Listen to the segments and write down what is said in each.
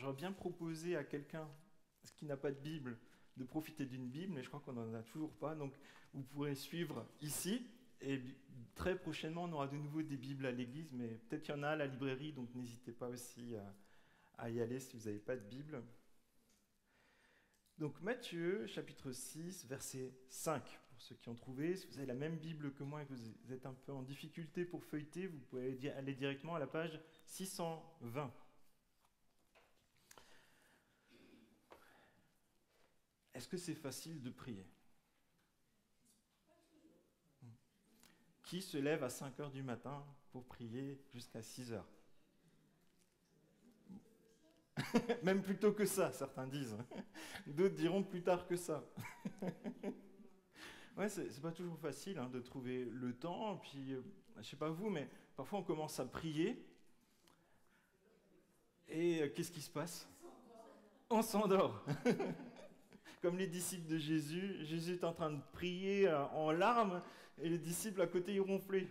j'aurais bien proposé à quelqu'un qui n'a pas de Bible de profiter d'une Bible, mais je crois qu'on n'en a toujours pas. Donc, vous pourrez suivre ici. Et très prochainement, on aura de nouveau des Bibles à l'église, mais peut-être qu'il y en a à la librairie, donc n'hésitez pas aussi à y aller si vous n'avez pas de Bible. Donc Matthieu, chapitre 6, verset 5, pour ceux qui ont trouvé. Si vous avez la même Bible que moi et que vous êtes un peu en difficulté pour feuilleter, vous pouvez aller directement à la page 620. Est-ce que c'est facile de prier ? Qui se lève à 5 heures du matin pour prier jusqu'à 6 heures ? Même plus tôt que ça, certains disent. D'autres diront plus tard que ça. Ouais, c'est pas toujours facile de trouver le temps. Puis, je sais pas vous, mais parfois on commence à prier. Et qu'est-ce qui se passe ? On s'endort. Comme les disciples de Jésus. Jésus est en train de prier en larmes et les disciples à côté, ils ronflaient.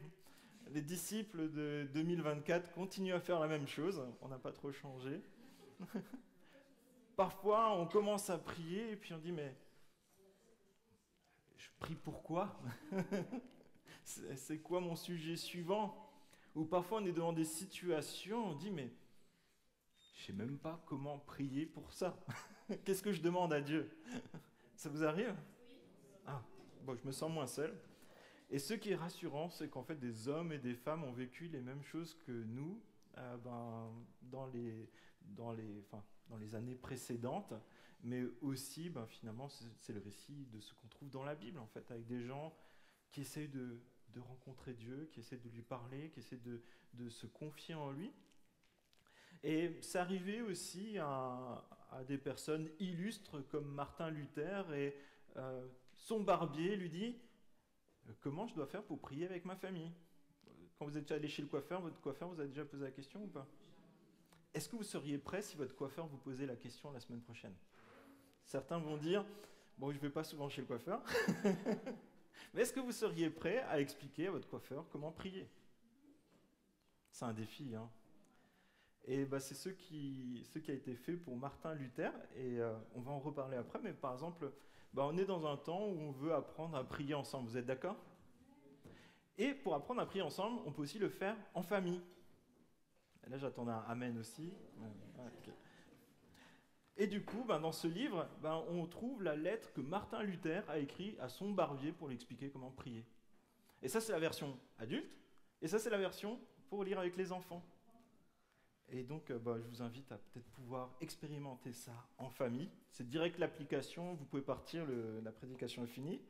Les disciples de 2024 continuent à faire la même chose. On n'a pas trop changé. Parfois, on commence à prier et puis on dit, mais je prie pourquoi ? C'est quoi mon sujet suivant ? Ou parfois, on est devant des situations, on dit, mais je sais même pas comment prier pour ça. Qu'est-ce que je demande à Dieu ? Ça vous arrive ? Oui. Ah, bon, je me sens moins seul. Et ce qui est rassurant, c'est qu'en fait, des hommes et des femmes ont vécu les mêmes choses que nous dans les années précédentes, mais aussi, finalement, c'est le récit de ce qu'on trouve dans la Bible, en fait, avec des gens qui essayent de rencontrer Dieu, qui essaient de lui parler, qui essaient de se confier en lui. Et c'est arrivé aussi à des personnes illustres comme Martin Luther, et son barbier lui dit « Comment je dois faire pour prier avec ma famille ?» Quand vous êtes déjà allé chez le coiffeur, votre coiffeur vous a déjà posé la question ou pas ? Est-ce que vous seriez prêt si votre coiffeur vous posait la question la semaine prochaine ? Certains vont dire « Bon, je ne vais pas souvent chez le coiffeur. » Mais est-ce que vous seriez prêt à expliquer à votre coiffeur comment prier ? C'est un défi, Et c'est ce qui a été fait pour Martin Luther, et on va en reparler après, mais par exemple, on est dans un temps où on veut apprendre à prier ensemble, vous êtes d'accord ? Et pour apprendre à prier ensemble, on peut aussi le faire en famille. Et là, j'attendais un amen aussi. Okay. Et du coup, dans ce livre, on trouve la lettre que Martin Luther a écrite à son barbier pour lui expliquer comment prier. Et ça, c'est la version adulte, et ça, c'est la version pour lire avec les enfants. Et donc, je vous invite à peut-être pouvoir expérimenter ça en famille. C'est direct l'application, vous pouvez partir, la prédication est finie.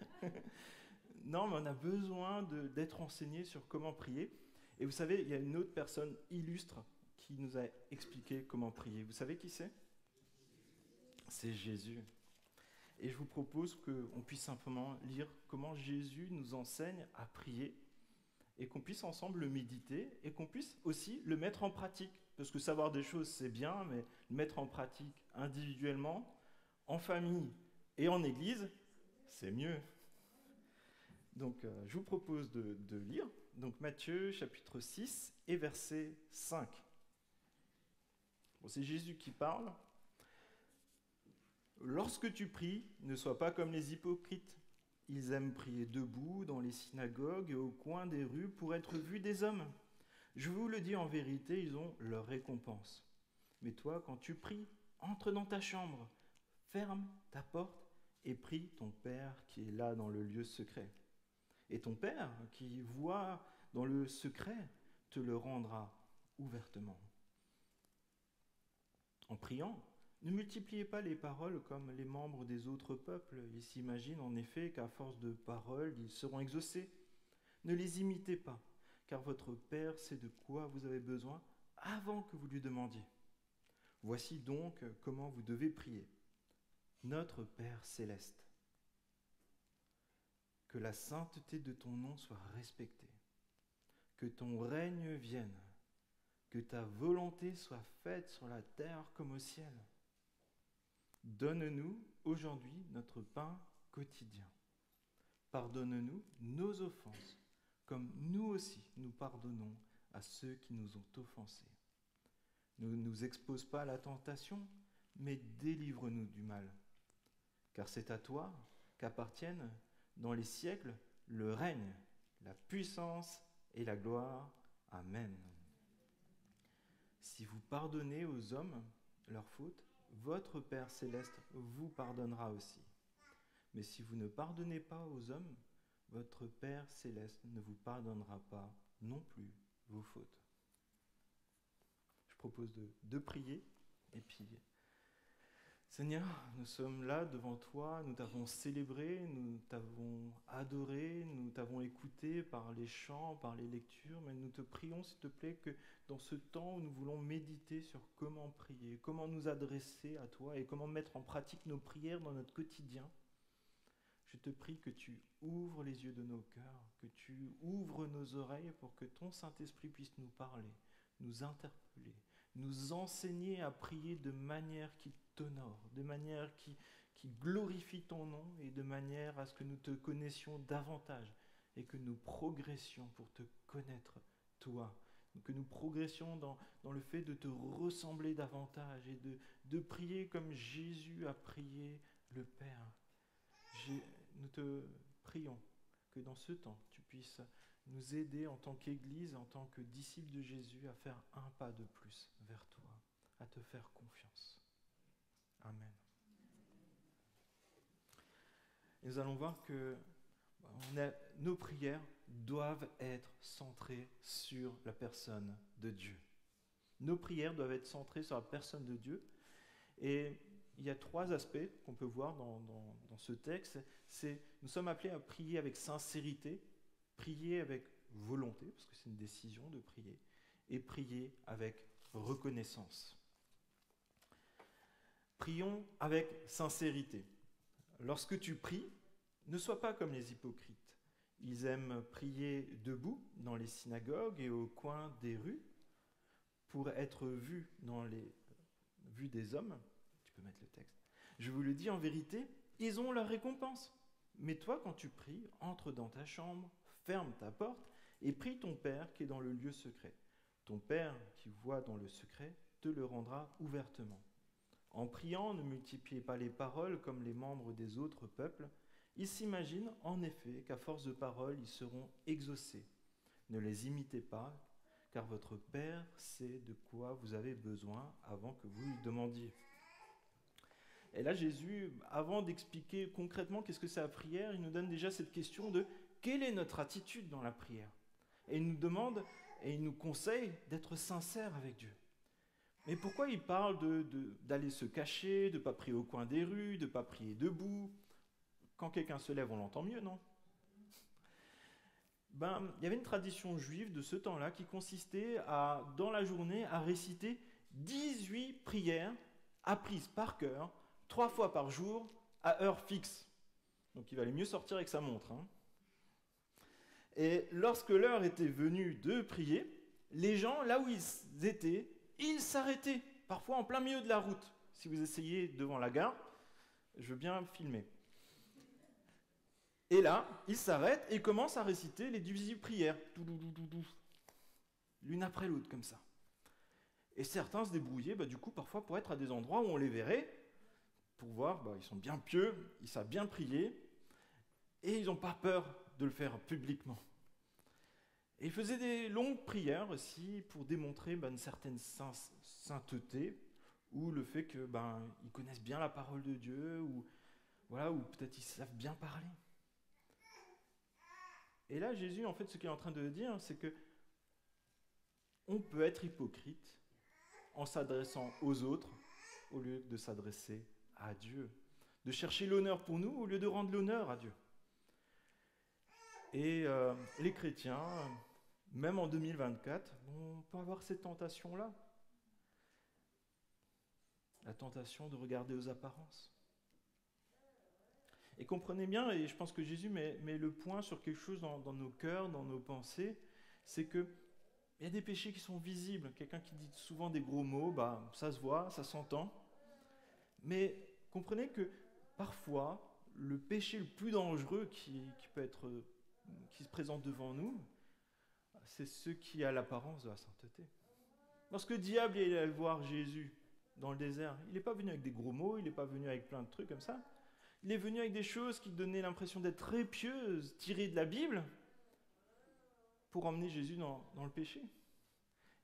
Non, mais on a besoin d'être enseigné sur comment prier. Et vous savez, il y a une autre personne illustre qui nous a expliqué comment prier. Vous savez qui c'est ? C'est Jésus. Et je vous propose qu'on puisse simplement lire comment Jésus nous enseigne à prier, et qu'on puisse ensemble le méditer, et qu'on puisse aussi le mettre en pratique. Parce que savoir des choses, c'est bien, mais le mettre en pratique individuellement, en famille et en église, c'est mieux. Donc, je vous propose de lire donc Matthieu, chapitre 6 et verset 5. Bon, c'est Jésus qui parle. « Lorsque tu pries, ne sois pas comme les hypocrites. Ils aiment prier debout dans les synagogues et au coin des rues pour être vus des hommes. Je vous le dis en vérité, ils ont leur récompense. Mais toi, quand tu pries, entre dans ta chambre, ferme ta porte et prie ton Père qui est là dans le lieu secret. Et ton Père qui voit dans le secret te le rendra ouvertement. En priant, ne multipliez pas les paroles comme les membres des autres peuples. Ils s'imaginent en effet qu'à force de paroles, ils seront exaucés. Ne les imitez pas, car votre Père sait de quoi vous avez besoin avant que vous lui demandiez. Voici donc comment vous devez prier. Notre Père céleste, que la sainteté de ton nom soit respectée, que ton règne vienne, que ta volonté soit faite sur la terre comme au ciel. Donne-nous aujourd'hui notre pain quotidien. Pardonne-nous nos offenses, comme nous aussi nous pardonnons à ceux qui nous ont offensés. Ne nous expose pas à la tentation, mais délivre-nous du mal. Car c'est à toi qu'appartiennent dans les siècles le règne, la puissance et la gloire. Amen. Si vous pardonnez aux hommes leurs fautes, votre Père céleste vous pardonnera aussi. Mais si vous ne pardonnez pas aux hommes, votre Père céleste ne vous pardonnera pas non plus vos fautes. Je propose de prier et puis, Seigneur, nous sommes là devant toi, nous t'avons célébré, nous t'avons adoré, nous t'avons écouté par les chants, par les lectures, mais nous te prions, s'il te plaît, que dans ce temps où nous voulons méditer sur comment prier, comment nous adresser à toi et comment mettre en pratique nos prières dans notre quotidien, je te prie que tu ouvres les yeux de nos cœurs, que tu ouvres nos oreilles pour que ton Saint-Esprit puisse nous parler, nous interpeller, nous enseigner à prier de manière qui t'honore, de manière qui glorifie ton nom et de manière à ce que nous te connaissions davantage et que nous progressions pour te connaître, toi. Que nous progressions dans le fait de te ressembler davantage et de prier comme Jésus a prié le Père. Nous te prions que dans ce temps, tu puisses nous aider en tant qu'Église, en tant que disciples de Jésus, à faire un pas de plus vers toi, à te faire confiance. Amen. Et nous allons voir que nos prières doivent être centrées sur la personne de Dieu. Nos prières doivent être centrées sur la personne de Dieu. Et il y a 3 aspects qu'on peut voir dans ce texte. Nous sommes appelés à prier avec sincérité, prier avec volonté, parce que c'est une décision de prier, et prier avec reconnaissance. Prions avec sincérité. Lorsque tu pries, ne sois pas comme les hypocrites. Ils aiment prier debout dans les synagogues et au coin des rues pour être vus dans les vues des hommes. Tu peux mettre le texte. Je vous le dis en vérité, ils ont leur récompense. Mais toi, quand tu pries, entre dans ta chambre, ferme ta porte et prie ton Père qui est dans le lieu secret. Ton Père qui voit dans le secret te le rendra ouvertement. En priant, ne multipliez pas les paroles comme les membres des autres peuples. Ils s'imaginent en effet qu'à force de paroles, ils seront exaucés. Ne les imitez pas, car votre Père sait de quoi vous avez besoin avant que vous lui demandiez. Et là, Jésus, avant d'expliquer concrètement qu'est-ce que c'est la prière, il nous donne déjà cette question de quelle est notre attitude dans la prière. Et il nous demande et il nous conseille d'être sincères avec Dieu. Mais pourquoi il parle d'aller se cacher, de ne pas prier au coin des rues, de ne pas prier debout? Quand quelqu'un se lève, on l'entend mieux, non? Il y avait une tradition juive de ce temps-là qui consistait dans la journée à réciter 18 prières apprises par cœur, 3 fois par jour, à heure fixe. Donc il valait mieux sortir avec sa montre. Et lorsque l'heure était venue de prier, les gens, là où ils étaient, ils s'arrêtaient, parfois en plein milieu de la route. Si vous essayez devant la gare, je veux bien filmer. Et là, ils s'arrêtent et commencent à réciter les 18 prières, l'une après l'autre, comme ça. Et certains se débrouillaient, du coup, parfois pour être à des endroits où on les verrait, pour voir, ils sont bien pieux, ils savent bien prier, et ils n'ont pas peur de le faire publiquement. Et ils faisaient des longues prières aussi pour démontrer une certaine sainteté, ou le fait que ils connaissent bien la parole de Dieu, ou peut-être ils savent bien parler. Et là, Jésus, en fait, ce qu'il est en train de dire, c'est que on peut être hypocrite en s'adressant aux autres au lieu de s'adresser à Dieu, de chercher l'honneur pour nous au lieu de rendre l'honneur à Dieu. Et les chrétiens, même en 2024, on peut avoir cette tentation-là. La tentation de regarder aux apparences. Et comprenez bien, et je pense que Jésus met le point sur quelque chose dans nos cœurs, dans nos pensées, c'est qu'il y a des péchés qui sont visibles. Quelqu'un qui dit souvent des gros mots, ça se voit, ça s'entend. Mais comprenez que parfois, le péché le plus dangereux qui se présente devant nous, c'est ce qui a l'apparence de la sainteté. Lorsque le diable est allé voir Jésus dans le désert, il n'est pas venu avec des gros mots, il n'est pas venu avec plein de trucs comme ça. Il est venu avec des choses qui donnaient l'impression d'être très pieuses, tirées de la Bible, pour emmener Jésus dans le péché.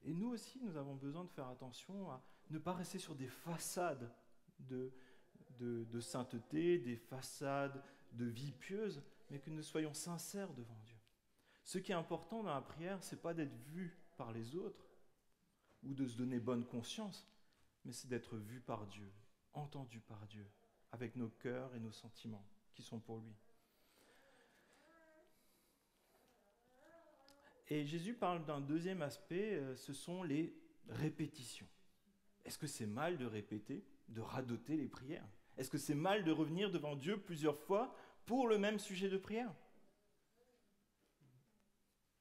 Et nous aussi, nous avons besoin de faire attention à ne pas rester sur des façades de sainteté, des façades de vie pieuse, mais que nous soyons sincères devant Dieu. Ce qui est important dans la prière, ce n'est pas d'être vu par les autres ou de se donner bonne conscience, mais c'est d'être vu par Dieu, entendu par Dieu, avec nos cœurs et nos sentiments qui sont pour lui. Et Jésus parle d'un deuxième aspect, ce sont les répétitions. Est-ce que c'est mal de répéter, de radoter les prières ? Est-ce que c'est mal de revenir devant Dieu plusieurs fois pour le même sujet de prière ?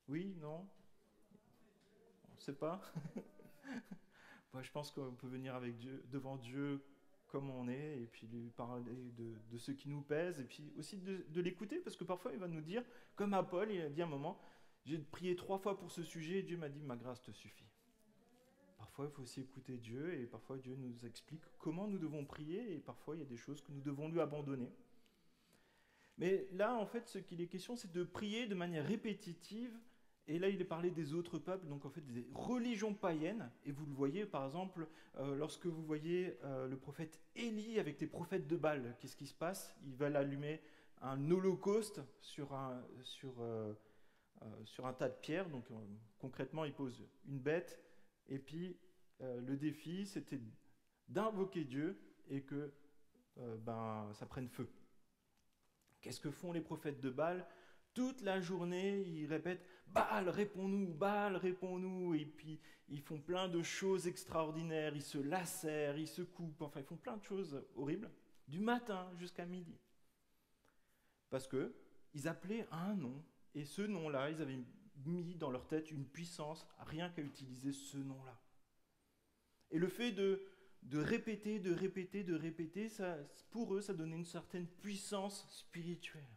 Oui, non ? On ne sait pas. Moi, je pense qu'on peut venir devant Dieu comme on est, et puis lui parler de ce qui nous pèse, et puis aussi de l'écouter, parce que parfois il va nous dire, comme à Paul, il a dit à un moment, j'ai prié 3 fois pour ce sujet, et Dieu m'a dit, ma grâce te suffit. Parfois, il faut aussi écouter Dieu, et parfois Dieu nous explique comment nous devons prier, et parfois il y a des choses que nous devons lui abandonner. Mais là, en fait, ce qu'il est question, c'est de prier de manière répétitive. Et là, il est parlé des autres peuples, donc en fait des religions païennes. Et vous le voyez, par exemple, lorsque vous voyez le prophète Élie avec les prophètes de Baal, qu'est-ce qui se passe ? Ils veulent allumer un holocauste sur un tas de pierres. Donc concrètement, ils posent une bête. Et puis le défi, c'était d'invoquer Dieu et que ça prenne feu. Qu'est-ce que font les prophètes de Baal ? Toute la journée, ils répètent « Baal, réponds-nous, Baal, réponds-nous » et puis ils font plein de choses extraordinaires, ils se lacèrent, ils se coupent, enfin ils font plein de choses horribles, du matin jusqu'à midi. Parce qu'ils appelaient à un nom, et ce nom-là, ils avaient mis dans leur tête une puissance, rien qu'à utiliser ce nom-là. Et le fait de répéter, ça, pour eux, ça donnait une certaine puissance spirituelle.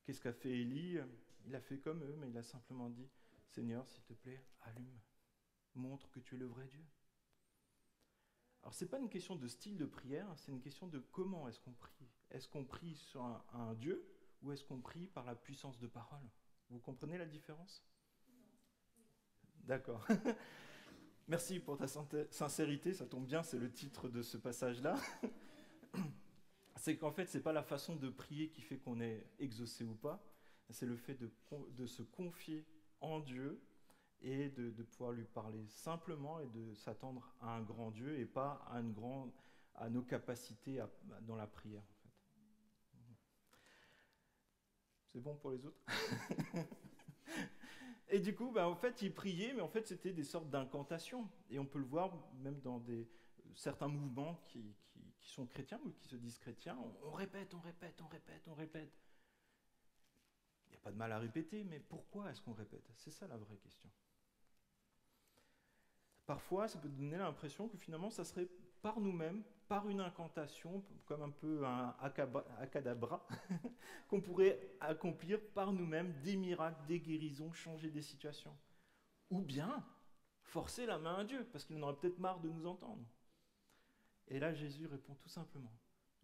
Qu'est-ce qu'a fait Élie ? Il a fait comme eux, mais il a simplement dit « Seigneur, s'il te plaît, allume, montre que tu es le vrai Dieu. » Alors, ce n'est pas une question de style de prière, c'est une question de comment est-ce qu'on prie. Est-ce qu'on prie sur un Dieu ou est-ce qu'on prie par la puissance de parole ? Vous comprenez la différence ? D'accord. Merci pour ta sincérité, ça tombe bien, c'est le titre de ce passage-là. C'est qu'en fait, ce n'est pas la façon de prier qui fait qu'on est exaucé ou pas, c'est le fait de se confier en Dieu et de pouvoir lui parler simplement et de s'attendre à un grand Dieu et pas à nos capacités dans la prière. En fait. C'est bon pour les autres ? Et du coup, en fait, ils priaient, mais en fait, c'était des sortes d'incantations. Et on peut le voir même dans certains mouvements qui sont chrétiens ou qui se disent chrétiens. On répète. Il n'y a pas de mal à répéter, mais pourquoi est-ce qu'on répète ? C'est ça la vraie question. Parfois, ça peut donner l'impression que finalement, ça serait par nous-mêmes, par une incantation, comme un peu un acadabra, qu'on pourrait accomplir par nous-mêmes des miracles, des guérisons, changer des situations. Ou bien forcer la main à Dieu, parce qu'il en aurait peut-être marre de nous entendre. Et là, Jésus répond tout simplement,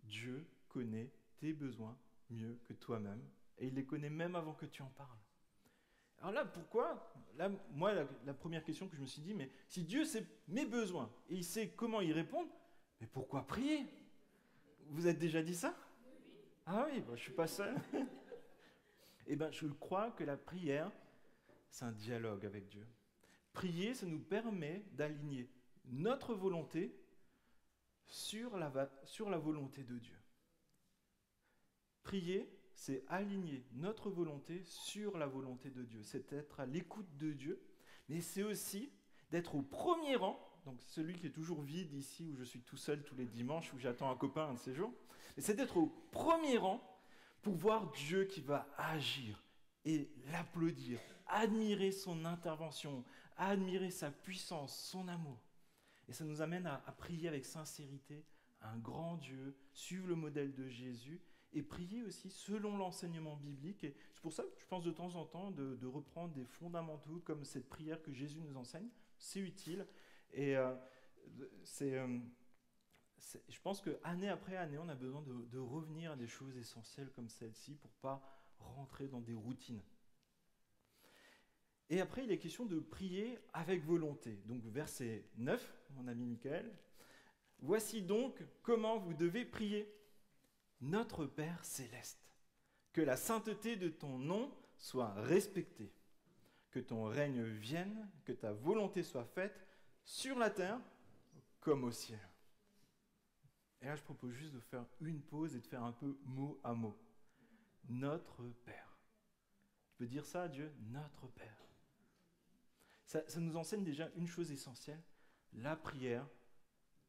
Dieu connaît tes besoins mieux que toi-même, et il les connaît même avant que tu en parles. Alors là, pourquoi ? Là, moi, la première question que je me suis dit, mais si Dieu sait mes besoins, et il sait comment y répondre, mais pourquoi prier ? Vous avez déjà dit ça ? Ah oui, je ne suis pas seul. Eh bien, je crois que la prière, c'est un dialogue avec Dieu. Prier, ça nous permet d'aligner notre volonté sur la volonté de Dieu. Prier, c'est aligner notre volonté sur la volonté de Dieu. C'est être à l'écoute de Dieu, mais c'est aussi d'être au premier rang, donc celui qui est toujours vide ici, où je suis tout seul tous les dimanches, où j'attends un copain un de ces jours. Et c'est d'être au premier rang pour voir Dieu qui va agir et l'applaudir, admirer son intervention, admirer sa puissance, son amour. Et ça nous amène à prier avec sincérité un grand Dieu, suivre le modèle de Jésus et prier aussi selon l'enseignement biblique. Et c'est pour ça que je pense de temps en temps de reprendre des fondamentaux comme cette prière que Jésus nous enseigne, c'est utile. Et je pense qu'année après année, on a besoin de revenir à des choses essentielles comme celle-ci pour ne pas rentrer dans des routines. Et après, il est question de prier avec volonté. Donc verset 9, mon ami Michael. Voici donc comment vous devez prier. Notre Père céleste, que la sainteté de ton nom soit respectée, que ton règne vienne, que ta volonté soit faite sur la terre comme au ciel. Et là, je propose juste de faire une pause et de faire un peu mot à mot. Notre Père. Tu peux dire ça à Dieu? Notre Père. Ça nous enseigne déjà une chose essentielle. La prière,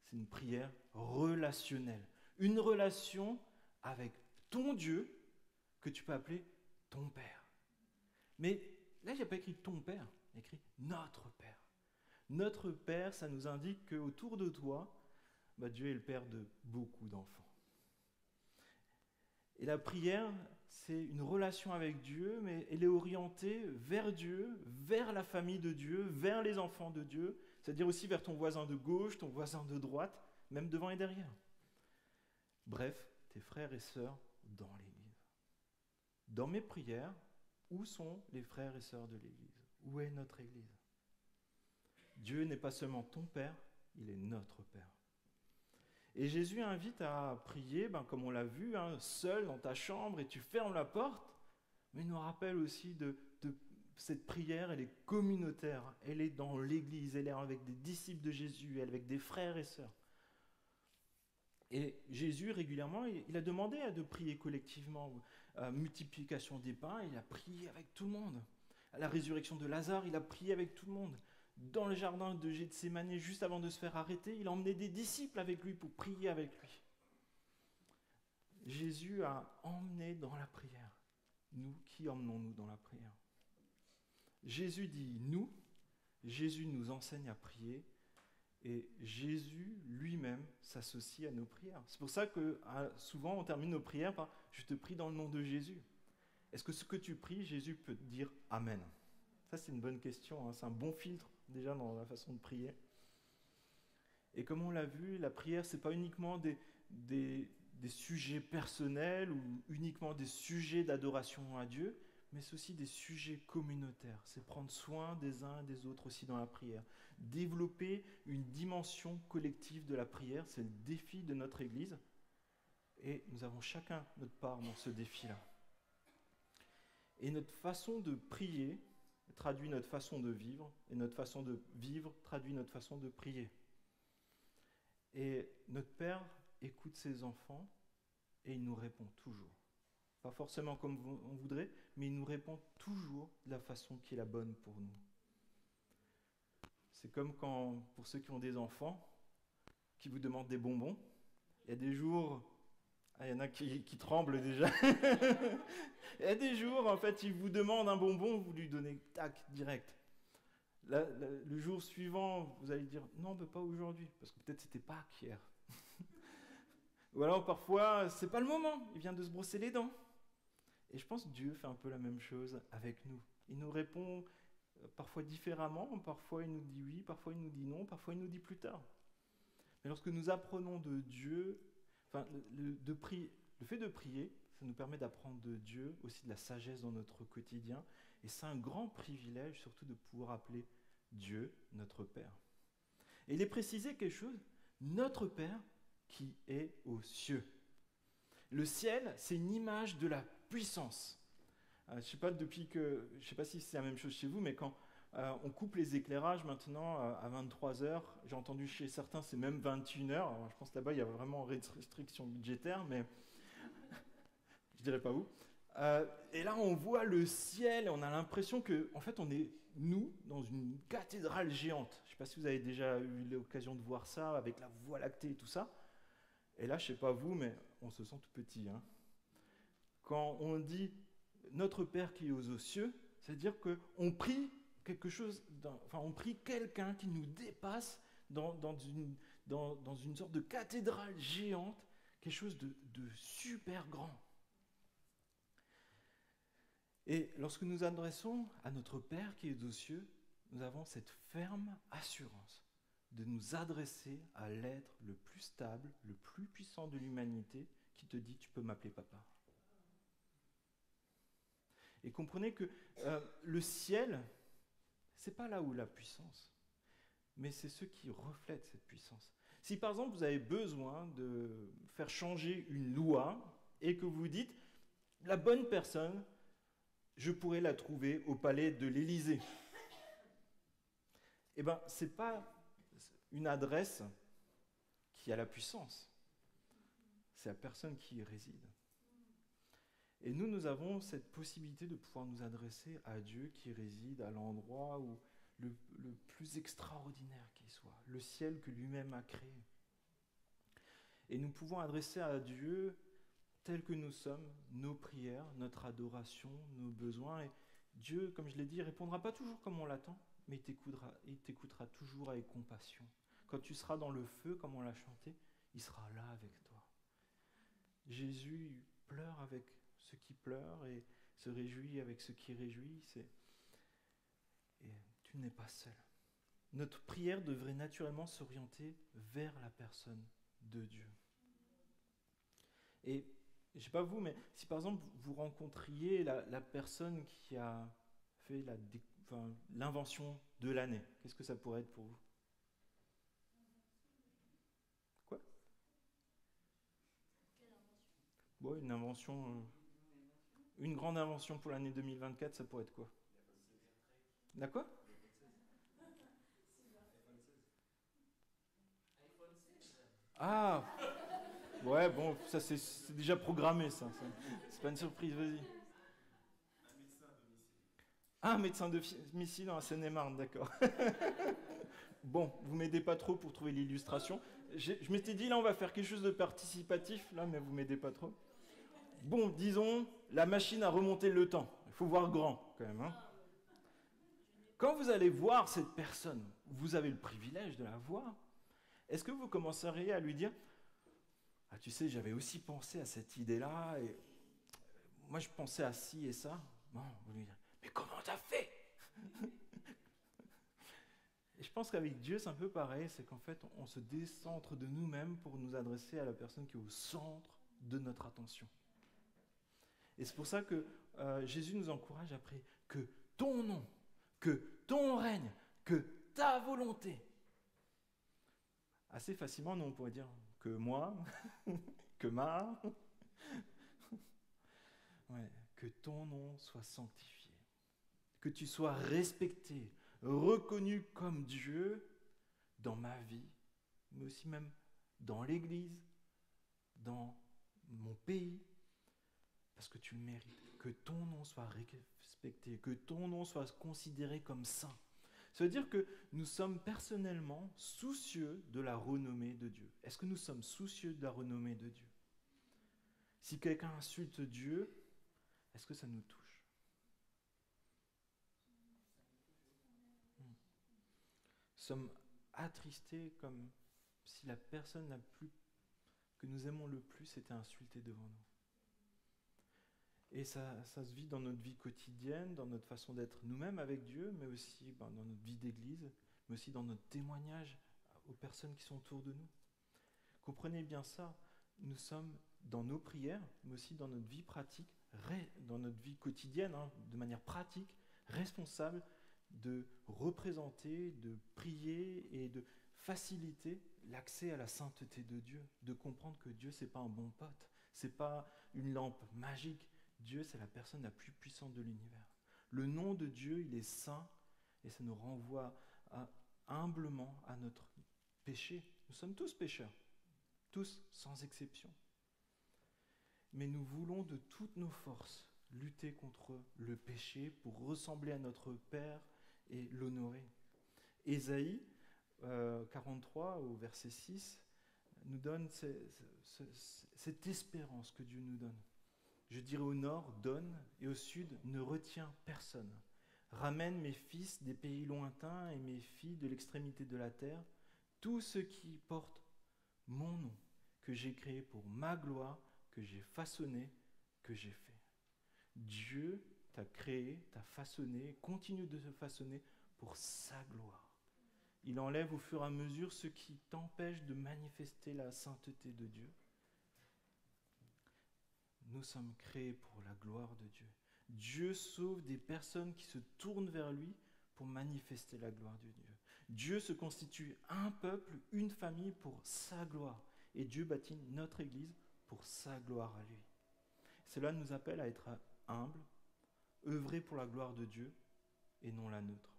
c'est une prière relationnelle. Une relation avec ton Dieu que tu peux appeler ton Père. Mais là, il n'y a pas écrit ton Père, il y a écrit notre Père. Notre Père, ça nous indique qu'autour de toi, Dieu est le Père de beaucoup d'enfants. Et la prière, c'est une relation avec Dieu, mais elle est orientée vers Dieu, vers la famille de Dieu, vers les enfants de Dieu, c'est-à-dire aussi vers ton voisin de gauche, ton voisin de droite, même devant et derrière. Bref, tes frères et sœurs dans l'Église. Dans mes prières, où sont les frères et sœurs de l'Église? Où est notre Église? Dieu n'est pas seulement ton Père, il est notre Père. Et Jésus invite à prier, comme on l'a vu, seul dans ta chambre et tu fermes la porte, mais il nous rappelle aussi de cette prière, elle est communautaire, elle est dans l'Église, elle est avec des disciples de Jésus, elle est avec des frères et sœurs. Et Jésus, régulièrement, il a demandé de prier collectivement, multiplication des pains, il a prié avec tout le monde. À la résurrection de Lazare, il a prié avec tout le monde. Dans le jardin de Gethsémani, juste avant de se faire arrêter, il a emmené des disciples avec lui pour prier avec lui. Jésus a emmené dans la prière. Nous, qui emmenons-nous dans la prière? Jésus dit nous, Jésus nous enseigne à prier et Jésus lui-même s'associe à nos prières. C'est pour ça que souvent on termine nos prières par « je te prie dans le nom de Jésus ». Est-ce que ce que tu pries, Jésus peut te dire « Amen ». Ça, c'est une bonne question, c'est un bon filtre déjà dans la façon de prier. Et comme on l'a vu, la prière, ce n'est pas uniquement des sujets personnels ou uniquement des sujets d'adoration à Dieu, mais c'est aussi des sujets communautaires. C'est prendre soin des uns et des autres aussi dans la prière. Développer une dimension collective de la prière, c'est le défi de notre Église. Et nous avons chacun notre part dans ce défi-là. Et notre façon de prier traduit notre façon de vivre, et notre façon de vivre traduit notre façon de prier. Et notre Père écoute ses enfants, et il nous répond toujours. Pas forcément comme on voudrait, mais il nous répond toujours de la façon qui est la bonne pour nous. C'est comme quand, pour ceux qui ont des enfants, qui vous demandent des bonbons, il y a des jours... il y en a qui tremblent déjà. Il y a des jours, en fait, il vous demande un bonbon, vous lui donnez tac, direct. Le jour suivant, vous allez dire non, mais pas aujourd'hui, parce que peut-être c'était Pâques hier. Ou alors parfois, c'est pas le moment, il vient de se brosser les dents. Et je pense que Dieu fait un peu la même chose avec nous. Il nous répond parfois différemment, parfois il nous dit oui, parfois il nous dit non, parfois il nous dit plus tard. Mais lorsque nous apprenons de Dieu, le fait de prier, ça nous permet d'apprendre de Dieu aussi de la sagesse dans notre quotidien. Et c'est un grand privilège surtout de pouvoir appeler Dieu notre Père. Et il est précisé quelque chose, notre Père qui est aux cieux. Le ciel, c'est une image de la puissance. Je ne sais pas si c'est la même chose chez vous, mais quand on coupe les éclairages maintenant à 23h, j'ai entendu chez certains c'est même 21h, alors je pense que là-bas il y a vraiment restriction budgétaire, mais je dirais pas où. Et là on voit le ciel et on a l'impression que en fait on est, nous, dans une cathédrale géante. Je ne sais pas si vous avez déjà eu l'occasion de voir ça avec la Voie lactée et tout ça. Et là je ne sais pas vous, mais on se sent tout petit. Quand on dit notre Père qui est aux cieux, c'est-à-dire qu'on prie quelque chose, on prie quelqu'un qui nous dépasse dans une sorte de cathédrale géante, quelque chose de super grand. Et lorsque nous adressons à notre Père qui est aux cieux, nous avons cette ferme assurance de nous adresser à l'être le plus stable, le plus puissant de l'humanité, qui te dit « tu peux m'appeler papa ». Et comprenez que le ciel, c'est pas là où la puissance, mais c'est ceux qui reflètent cette puissance. Si par exemple vous avez besoin de faire changer une loi et que vous dites la bonne personne, je pourrais la trouver au palais de l'Élysée. Eh bien, ce n'est pas une adresse qui a la puissance, c'est la personne qui y réside. Et nous avons cette possibilité de pouvoir nous adresser à Dieu qui réside à l'endroit où le plus extraordinaire qui soit, le ciel que lui-même a créé. Et nous pouvons adresser à Dieu tel que nous sommes, nos prières, notre adoration, nos besoins. Et Dieu, comme je l'ai dit, ne répondra pas toujours comme on l'attend, mais il t'écoutera toujours avec compassion. Quand tu seras dans le feu, comme on l'a chanté, il sera là avec toi. Jésus pleure avec ceux qui pleurent et se réjouit avec ceux qui réjouissent. Et tu n'es pas seul. Notre prière devrait naturellement s'orienter vers la personne de Dieu. Et je ne sais pas vous, mais si par exemple vous rencontriez la personne qui a fait l'invention de l'année, qu'est-ce que ça pourrait être pour vous? Quoi? Bon, une invention, une grande invention pour l'année 2024, ça pourrait être quoi? La quoi? Ah! Ouais, bon, ça c'est déjà programmé, ça. C'est pas une surprise, vas-y. Ah, un médecin de domicile dans la Seine-et-Marne, d'accord. Bon, vous m'aidez pas trop pour trouver l'illustration. Je m'étais dit, là, on va faire quelque chose de participatif, là, mais vous m'aidez pas trop. Bon, disons, la machine à remonter le temps. Il faut voir grand, quand même. Hein. Quand vous allez voir cette personne, vous avez le privilège de la voir, est-ce que vous commenceriez à lui dire « Ah, tu sais, j'avais aussi pensé à cette idée-là, et moi, je pensais à ci et ça. » Bon, vous lui direz « Mais comment t'as fait ?» Et je pense qu'avec Dieu, c'est un peu pareil, c'est qu'en fait, on se décentre de nous-mêmes pour nous adresser à la personne qui est au centre de notre attention. Et c'est pour ça que Jésus nous encourage à prier que ton nom, que ton règne, que ta volonté. Assez facilement, nous, on pourrait dire que moi, que ma... Ouais, que ton nom soit sanctifié, que tu sois respecté, reconnu comme Dieu dans ma vie, mais aussi même dans l'Église, dans mon pays, parce que tu le mérites. Que ton nom soit respecté, que ton nom soit considéré comme saint. Ça veut dire que nous sommes personnellement soucieux de la renommée de Dieu. Est-ce que nous sommes soucieux de la renommée de Dieu? Si quelqu'un insulte Dieu, est-ce que ça nous touche? Nous sommes attristés comme si la personne que nous aimons le plus était insultée devant nous. Et ça se vit dans notre vie quotidienne, dans notre façon d'être nous-mêmes avec Dieu, mais aussi dans notre vie d'église, mais aussi dans notre témoignage aux personnes qui sont autour de nous. Comprenez bien ça, nous sommes dans nos prières, mais aussi dans notre vie pratique, dans notre vie quotidienne, de manière pratique, responsables de représenter, de prier et de faciliter l'accès à la sainteté de Dieu, de comprendre que Dieu, ce n'est pas un bon pote, ce n'est pas une lampe magique. Dieu, c'est la personne la plus puissante de l'univers. Le nom de Dieu, il est saint, et ça nous renvoie humblement à notre péché. Nous sommes tous pécheurs, tous sans exception. Mais nous voulons de toutes nos forces lutter contre le péché pour ressembler à notre Père et l'honorer. Ésaïe 43, au verset 6, nous donne cette espérance que Dieu nous donne. Je dirais au nord, donne, et au sud, ne retiens personne. Ramène mes fils des pays lointains et mes filles de l'extrémité de la terre, tous ceux qui portent mon nom, que j'ai créé pour ma gloire, que j'ai façonné, que j'ai fait. Dieu t'a créé, t'a façonné, continue de te façonner pour sa gloire. Il enlève au fur et à mesure ce qui t'empêche de manifester la sainteté de Dieu. Nous sommes créés pour la gloire de Dieu. Dieu sauve des personnes qui se tournent vers lui pour manifester la gloire de Dieu. Dieu se constitue un peuple, une famille pour sa gloire. Et Dieu bâtit notre Église pour sa gloire à lui. Cela nous appelle à être humbles, œuvrer pour la gloire de Dieu et non la nôtre.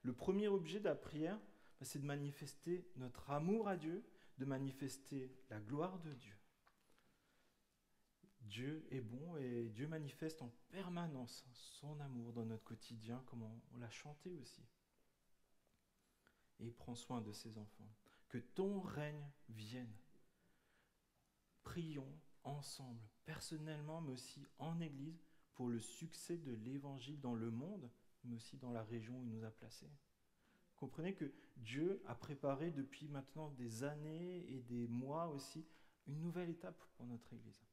Le premier objet de la prière, c'est de manifester notre amour à Dieu, de manifester la gloire de Dieu. Dieu est bon et Dieu manifeste en permanence son amour dans notre quotidien, comme on l'a chanté aussi. Et il prend soin de ses enfants. Que ton règne vienne. Prions ensemble, personnellement, mais aussi en Église, pour le succès de l'Évangile dans le monde, mais aussi dans la région où il nous a placés. Comprenez que Dieu a préparé depuis maintenant des années et des mois aussi une nouvelle étape pour notre Église.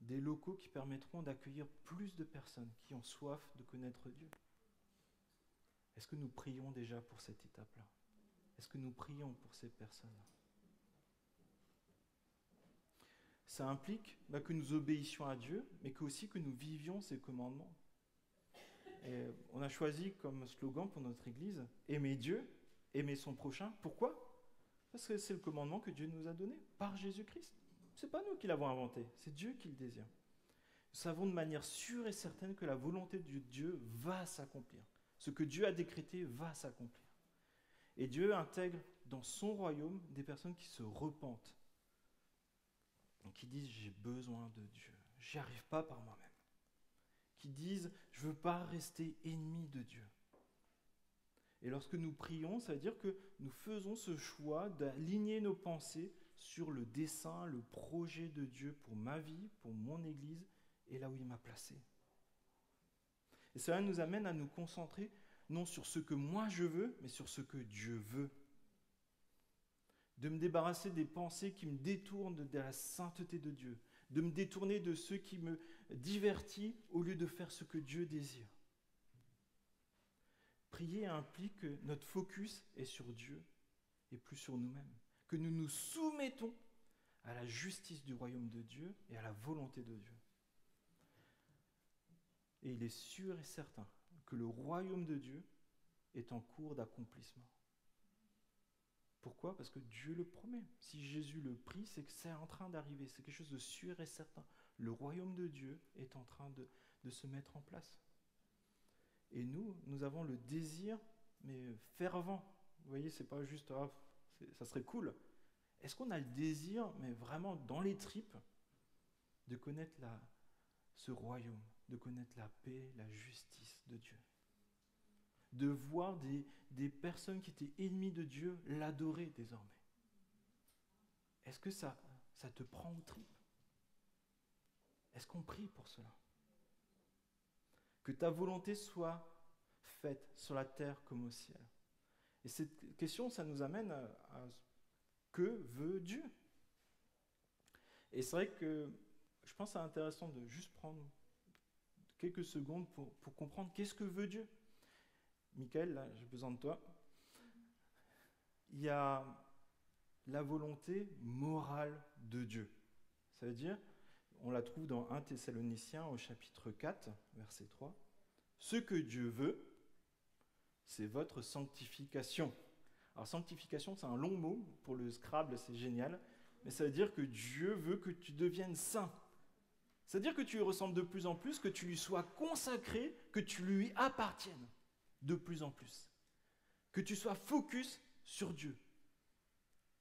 Des locaux qui permettront d'accueillir plus de personnes qui ont soif de connaître Dieu. Est-ce que nous prions déjà pour cette étape-là? Est-ce que nous prions pour ces personnes-là? Ça implique que nous obéissions à Dieu, mais aussi que nous vivions ses commandements. Et on a choisi comme slogan pour notre Église, aimer Dieu, aimer son prochain. Pourquoi? Parce que c'est le commandement que Dieu nous a donné par Jésus-Christ. Ce n'est pas nous qui l'avons inventé, c'est Dieu qui le désire. Nous savons de manière sûre et certaine que la volonté de Dieu va s'accomplir. Ce que Dieu a décrété va s'accomplir. Et Dieu intègre dans son royaume des personnes qui se repentent, qui disent « j'ai besoin de Dieu, j'y arrive pas par moi-même », qui disent « je ne veux pas rester ennemi de Dieu ». Et lorsque nous prions, ça veut dire que nous faisons ce choix d'aligner nos pensées sur le dessein, le projet de Dieu pour ma vie, pour mon Église et là où il m'a placé. Et cela nous amène à nous concentrer non sur ce que moi je veux, mais sur ce que Dieu veut. De me débarrasser des pensées qui me détournent de la sainteté de Dieu, de me détourner de ce qui me divertit au lieu de faire ce que Dieu désire. Prier implique que notre focus est sur Dieu et plus sur nous-mêmes, que nous nous soumettons à la justice du royaume de Dieu et à la volonté de Dieu. Et il est sûr et certain que le royaume de Dieu est en cours d'accomplissement. Pourquoi? Parce que Dieu le promet. Si Jésus le prie, c'est que c'est en train d'arriver. C'est quelque chose de sûr et certain. Le royaume de Dieu est en train de se mettre en place. Et nous avons le désir, mais fervent. Vous voyez, c'est pas juste ça serait cool. Est-ce qu'on a le désir, mais vraiment dans les tripes, de connaître ce royaume, de connaître la paix, la justice de Dieu? De voir des personnes qui étaient ennemies de Dieu l'adorer désormais. Est-ce que ça te prend aux tripes? Est-ce qu'on prie pour cela? Que ta volonté soit faite sur la terre comme au ciel. Et cette question, ça nous amène à que veut Dieu? Et c'est vrai que je pense que c'est intéressant de juste prendre quelques secondes pour comprendre qu'est-ce que veut Dieu. Michael, là, j'ai besoin de toi. Il y a la volonté morale de Dieu. Ça veut dire, on la trouve dans 1 Thessaloniciens au chapitre 4, verset 3. Ce que Dieu veut, c'est votre sanctification. Alors sanctification, c'est un long mot. Pour le Scrabble, c'est génial. Mais ça veut dire que Dieu veut que tu deviennes saint. C'est-à-dire que tu lui ressembles de plus en plus, que tu lui sois consacré, que tu lui appartiennes de plus en plus. Que tu sois focus sur Dieu.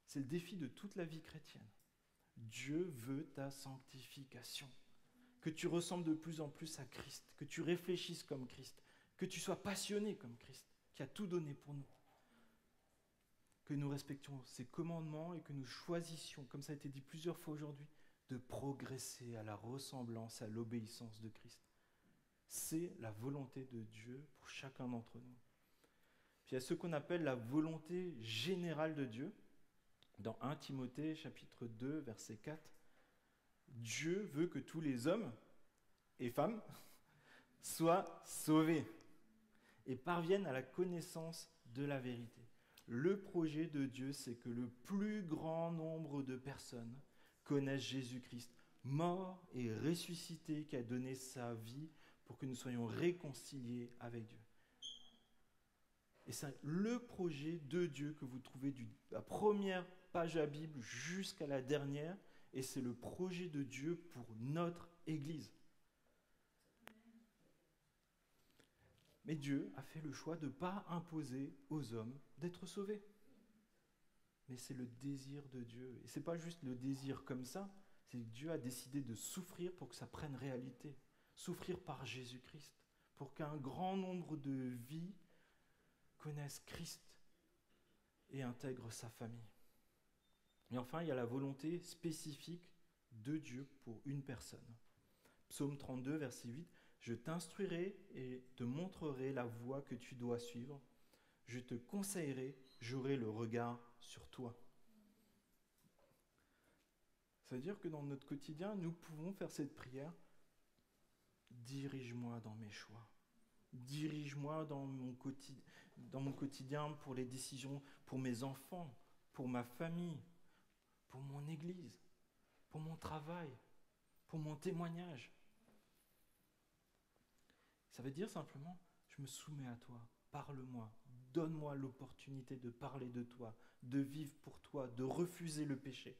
C'est le défi de toute la vie chrétienne. Dieu veut ta sanctification. Que tu ressembles de plus en plus à Christ, que tu réfléchisses comme Christ, que tu sois passionné comme Christ, qui a tout donné pour nous. Que nous respections ses commandements et que nous choisissions, comme ça a été dit plusieurs fois aujourd'hui, de progresser à la ressemblance, à l'obéissance de Christ. C'est la volonté de Dieu pour chacun d'entre nous. Puis il y a ce qu'on appelle la volonté générale de Dieu. Dans 1 Timothée, chapitre 2, verset 4, Dieu veut que tous les hommes et femmes soient sauvés et parviennent à la connaissance de la vérité. Le projet de Dieu, c'est que le plus grand nombre de personnes connaissent Jésus-Christ, mort et ressuscité, qui a donné sa vie pour que nous soyons réconciliés avec Dieu. Et c'est le projet de Dieu que vous trouvez de la première page de la Bible jusqu'à la dernière, et c'est le projet de Dieu pour notre Église. Mais Dieu a fait le choix de ne pas imposer aux hommes d'être sauvés. Mais c'est le désir de Dieu. Et ce n'est pas juste le désir comme ça, c'est que Dieu a décidé de souffrir pour que ça prenne réalité. Souffrir par Jésus-Christ, pour qu'un grand nombre de vies connaissent Christ et intègrent sa famille. Et enfin, il y a la volonté spécifique de Dieu pour une personne. Psaume 32, verset 8. « Je t'instruirai et te montrerai la voie que tu dois suivre. Je te conseillerai, j'aurai le regard sur toi. » Ça veut dire que dans notre quotidien, nous pouvons faire cette prière. Dirige-moi dans mes choix. Dirige-moi dans mon quotidien pour les décisions, pour mes enfants, pour ma famille, pour mon église, pour mon travail, pour mon témoignage. Ça veut dire simplement, je me soumets à toi, parle-moi, donne-moi l'opportunité de parler de toi, de vivre pour toi, de refuser le péché.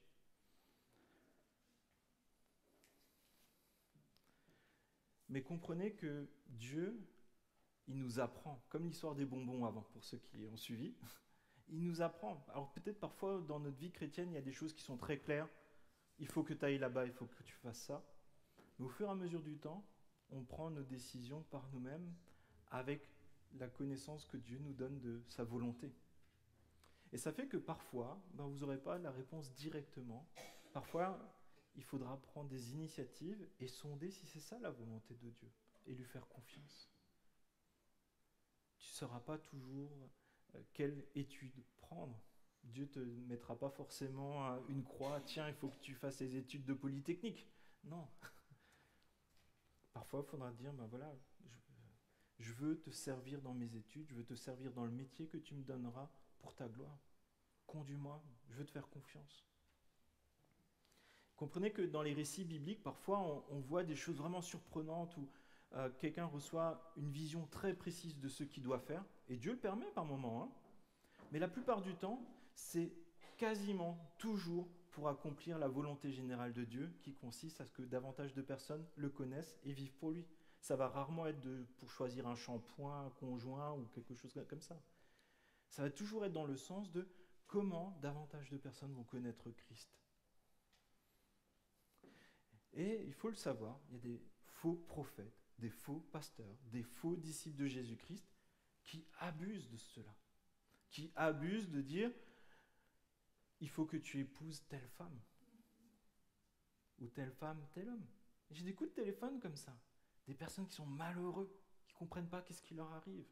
Mais comprenez que Dieu, il nous apprend, comme l'histoire des bonbons avant, pour ceux qui ont suivi, il nous apprend. Alors peut-être parfois dans notre vie chrétienne, il y a des choses qui sont très claires. Il faut que tu ailles là-bas, il faut que tu fasses ça. Mais au fur et à mesure du temps, on prend nos décisions par nous-mêmes avec la connaissance que Dieu nous donne de sa volonté. Et ça fait que parfois, vous n'aurez pas la réponse directement. Parfois, il faudra prendre des initiatives et sonder si c'est ça la volonté de Dieu et lui faire confiance. Tu ne sauras pas toujours quelle étude prendre. Dieu ne te mettra pas forcément une croix, tiens, il faut que tu fasses les études de Polytechnique. Non. Parfois, il faudra dire, voilà, je veux te servir dans mes études, je veux te servir dans le métier que tu me donneras pour ta gloire. Conduis-moi, je veux te faire confiance. Comprenez que dans les récits bibliques, parfois, on voit des choses vraiment surprenantes où quelqu'un reçoit une vision très précise de ce qu'il doit faire, et Dieu le permet par moments, mais la plupart du temps, c'est quasiment toujours pour accomplir la volonté générale de Dieu, qui consiste à ce que davantage de personnes le connaissent et vivent pour lui. Ça va rarement être pour choisir un shampoing, un conjoint ou quelque chose comme ça. Ça va toujours être dans le sens de comment davantage de personnes vont connaître Christ. Et il faut le savoir, il y a des faux prophètes, des faux pasteurs, des faux disciples de Jésus-Christ qui abusent de cela, qui abusent de dire « il faut que tu épouses telle femme » ou « telle femme, tel homme ». J'ai des coups de téléphone comme ça, des personnes qui sont malheureux, qui ne comprennent pas qu'est-ce qui leur arrive.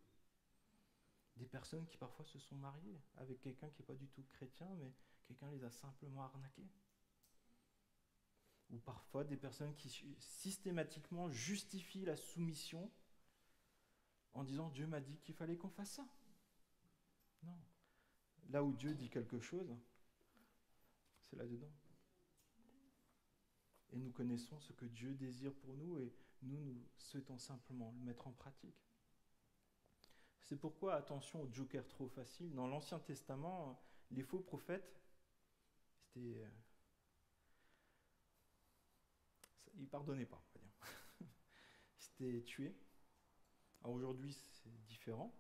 Des personnes qui parfois se sont mariées avec quelqu'un qui n'est pas du tout chrétien, mais quelqu'un les a simplement arnaqués. Ou parfois des personnes qui systématiquement justifient la soumission en disant « Dieu m'a dit qu'il fallait qu'on fasse ça ». Non. Là où Dieu dit quelque chose, c'est là-dedans. Et nous connaissons ce que Dieu désire pour nous et nous souhaitons simplement le mettre en pratique. C'est pourquoi, attention au joker trop facile. Dans l'Ancien Testament, les faux prophètes, ils ne pardonnaient pas, on va dire. C'était tué. Alors aujourd'hui, c'est différent.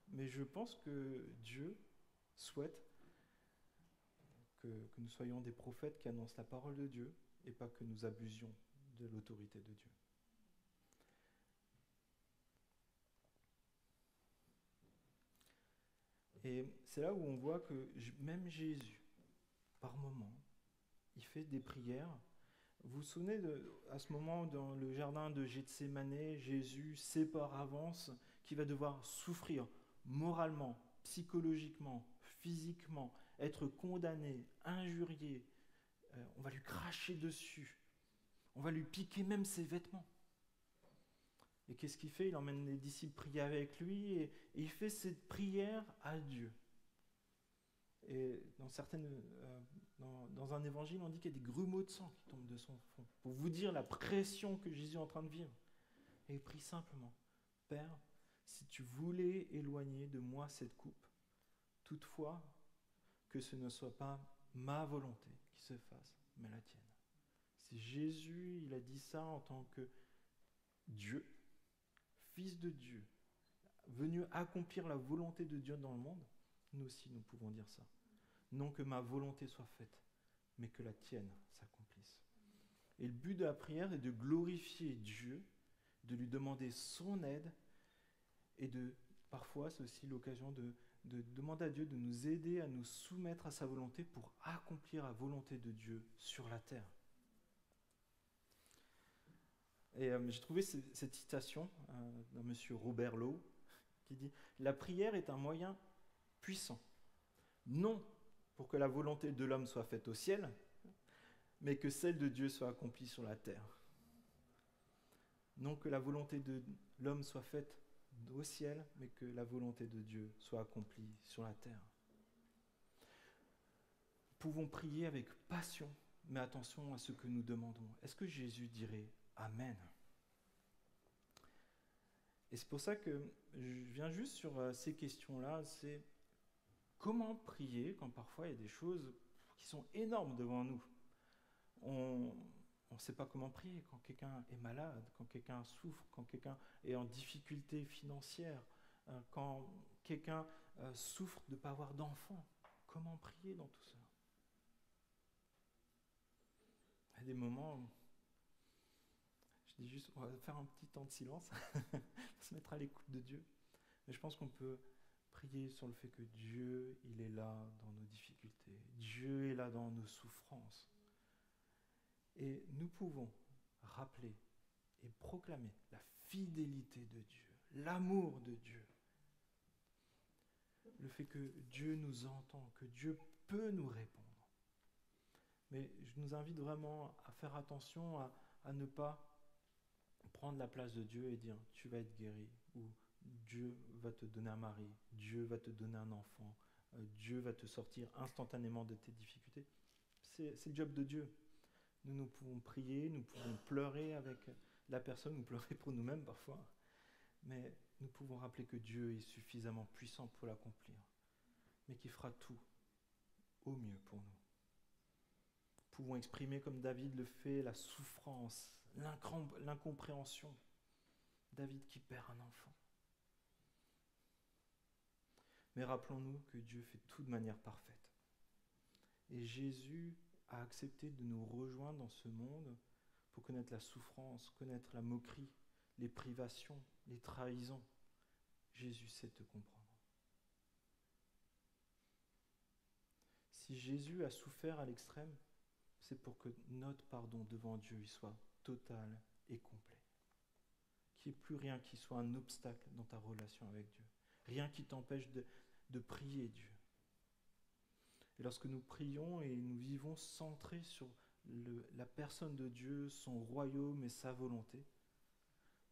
Mais je pense que Dieu souhaite que nous soyons des prophètes qui annoncent la parole de Dieu et pas que nous abusions de l'autorité de Dieu. Et c'est là où on voit que même Jésus, par moment, il fait des prières. Vous vous souvenez, à ce moment, dans le jardin de Gethsémane, Jésus sait par avance qu'il va devoir souffrir moralement, psychologiquement, physiquement, être condamné, injurié. On va lui cracher dessus. On va lui piquer même ses vêtements. Et qu'est-ce qu'il fait? Il emmène les disciples prier avec lui et il fait cette prière à Dieu. Et dans un évangile, on dit qu'il y a des grumeaux de sang qui tombent de son front, pour vous dire la pression que Jésus est en train de vivre. Et il prie simplement, Père, si tu voulais éloigner de moi cette coupe, toutefois, que ce ne soit pas ma volonté qui se fasse, mais la tienne. C'est Jésus, il a dit ça en tant que Dieu, Fils de Dieu, venu accomplir la volonté de Dieu dans le monde. Nous aussi, nous pouvons dire ça. Non que ma volonté soit faite, mais que la tienne s'accomplisse. Et le but de la prière est de glorifier Dieu, de lui demander son aide, et parfois c'est aussi l'occasion de demander à Dieu de nous aider à nous soumettre à sa volonté pour accomplir la volonté de Dieu sur la terre. Et j'ai trouvé cette citation d'un monsieur Robert Lowe qui dit « La prière est un moyen puissant, non pour que la volonté de l'homme soit faite au ciel, mais que celle de Dieu soit accomplie sur la terre. Non que la volonté de l'homme soit faite au ciel, mais que la volonté de Dieu soit accomplie sur la terre. » Nous pouvons prier avec passion, mais attention à ce que nous demandons. Est-ce que Jésus dirait « Amen » ? Et c'est pour ça que je viens juste sur ces questions-là, c'est comment prier quand parfois il y a des choses qui sont énormes devant nous. On ne sait pas comment prier quand quelqu'un est malade, quand quelqu'un souffre, quand quelqu'un est en difficulté financière, quand quelqu'un souffre de ne pas avoir d'enfant. Comment prier dans tout ça? Il y a des moments où je dis juste, on va faire un petit temps de silence, se mettre à l'écoute de Dieu. Mais je pense qu'on peut prier sur le fait que Dieu, il est là dans nos difficultés. Dieu est là dans nos souffrances. Et nous pouvons rappeler et proclamer la fidélité de Dieu, l'amour de Dieu. Le fait que Dieu nous entend, que Dieu peut nous répondre. Mais je nous invite vraiment à faire attention à ne pas prendre la place de Dieu et dire « tu vas être guéri » ou « Dieu va te donner un mari, Dieu va te donner un enfant, Dieu va te sortir instantanément de tes difficultés ». C'est le job de Dieu. Nous pouvons prier, nous pouvons pleurer avec la personne, nous pleurer pour nous-mêmes parfois, mais nous pouvons rappeler que Dieu est suffisamment puissant pour l'accomplir, mais qui fera tout au mieux pour nous. Nous pouvons exprimer comme David le fait, la souffrance, l'incompréhension. David qui perd un enfant. Mais rappelons-nous que Dieu fait tout de manière parfaite. Et Jésus a accepté de nous rejoindre dans ce monde pour connaître la souffrance, connaître la moquerie, les privations, les trahisons. Jésus sait te comprendre. Si Jésus a souffert à l'extrême, c'est pour que notre pardon devant Dieu il soit total et complet. Qu'il n'y ait plus rien qui soit un obstacle dans ta relation avec Dieu. Rien qui t'empêche de prier Dieu. Et lorsque nous prions et nous vivons centrés sur la personne de Dieu, son royaume et sa volonté,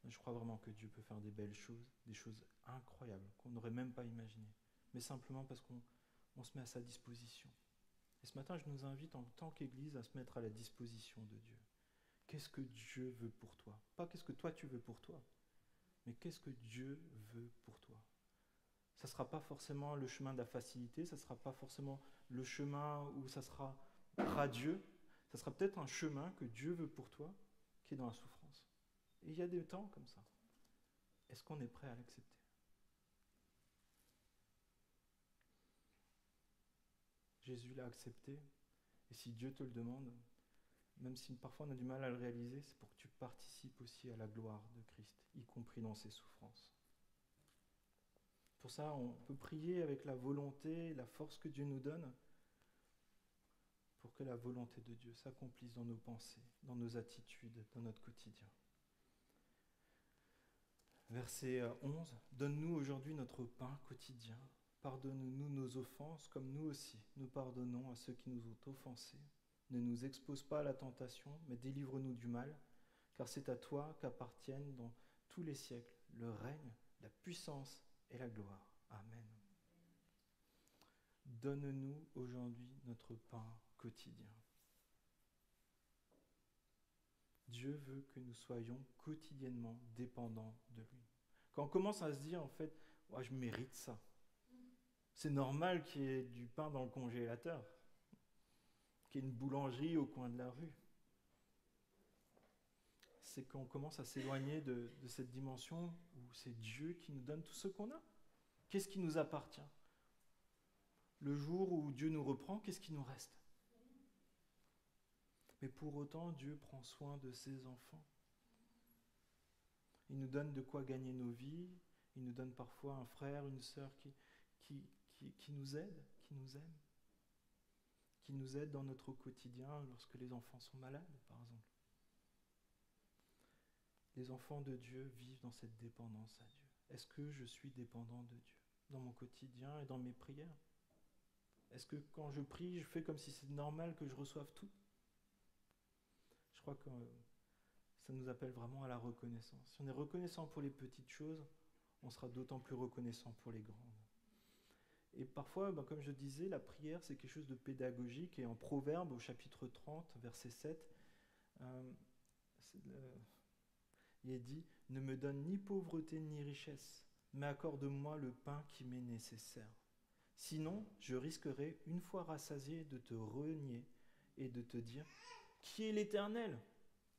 je crois vraiment que Dieu peut faire des belles choses, des choses incroyables qu'on n'aurait même pas imaginées. Mais simplement parce qu'on se met à sa disposition. Et ce matin, je nous invite en tant qu'Église à se mettre à la disposition de Dieu. Qu'est-ce que Dieu veut pour toi? Pas qu'est-ce que toi tu veux pour toi, mais qu'est-ce que Dieu veut pour toi? Ça ne sera pas forcément le chemin de la facilité, ça ne sera pas forcément le chemin où ça sera radieux, ça sera peut-être un chemin que Dieu veut pour toi qui est dans la souffrance. Et il y a des temps comme ça. Est-ce qu'on est prêt à l'accepter? Jésus l'a accepté, et si Dieu te le demande, même si parfois on a du mal à le réaliser, c'est pour que tu participes aussi à la gloire de Christ, y compris dans ses souffrances. Pour ça, on peut prier avec la volonté, la force que Dieu nous donne, pour que la volonté de Dieu s'accomplisse dans nos pensées, dans nos attitudes, dans notre quotidien. Verset 11, « Donne-nous aujourd'hui notre pain quotidien. Pardonne-nous nos offenses, comme nous aussi, nous pardonnons à ceux qui nous ont offensés. Ne nous expose pas à la tentation, mais délivre-nous du mal, car c'est à toi qu'appartiennent dans tous les siècles, le règne, la puissance et la gloire. Amen. Donne-nous aujourd'hui notre pain quotidien. Dieu veut que nous soyons quotidiennement dépendants de lui. Quand on commence à se dire, en fait, oh, je mérite ça. C'est normal qu'il y ait du pain dans le congélateur, qu'il y ait une boulangerie au coin de la rue. C'est quand on commence à s'éloigner de cette dimension où c'est Dieu qui nous donne tout ce qu'on a. Qu'est-ce qui nous appartient ? Le jour où Dieu nous reprend, qu'est-ce qui nous reste ? Mais pour autant, Dieu prend soin de ses enfants. Il nous donne de quoi gagner nos vies. Il nous donne parfois un frère, une sœur qui nous aide, qui nous aime, qui nous aide dans notre quotidien lorsque les enfants sont malades, par exemple. Les enfants de Dieu vivent dans cette dépendance à Dieu. Est-ce que je suis dépendant de Dieu dans mon quotidien et dans mes prières ? Est-ce que quand je prie, je fais comme si c'est normal que je reçoive tout ? Je crois que ça nous appelle vraiment à la reconnaissance. Si on est reconnaissant pour les petites choses, on sera d'autant plus reconnaissant pour les grandes. Et parfois, comme je disais, la prière, c'est quelque chose de pédagogique. Et en Proverbes, au chapitre 30, verset 7, il est dit « Ne me donne ni pauvreté ni richesse, mais accorde-moi le pain qui m'est nécessaire. Sinon, je risquerai, une fois rassasié, de te renier et de te dire « Qui est l'Éternel ?»